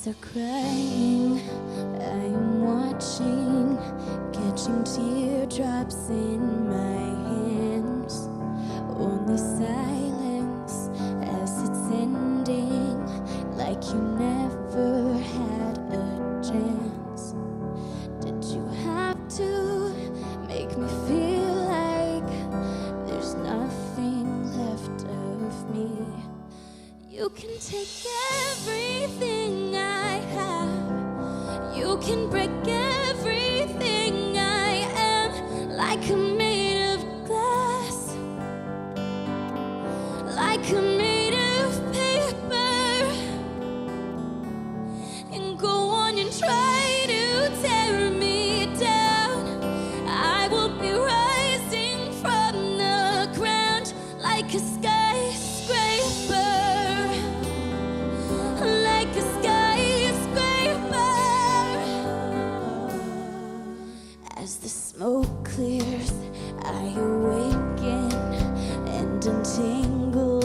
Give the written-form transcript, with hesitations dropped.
Eyes are crying, I am watching, catching teardrops in my hands. Only silence as it's ending, like you never had a chance. Did you have to make me feel like there's nothing left of me? You can take everything I have, you can break everything I am, like I'm made of glass, like I'm made of paper, and go on and try to tear me down. I will be rising from the ground like a skyscraper, like a skyscraper. As the smoke clears, I awaken and untangle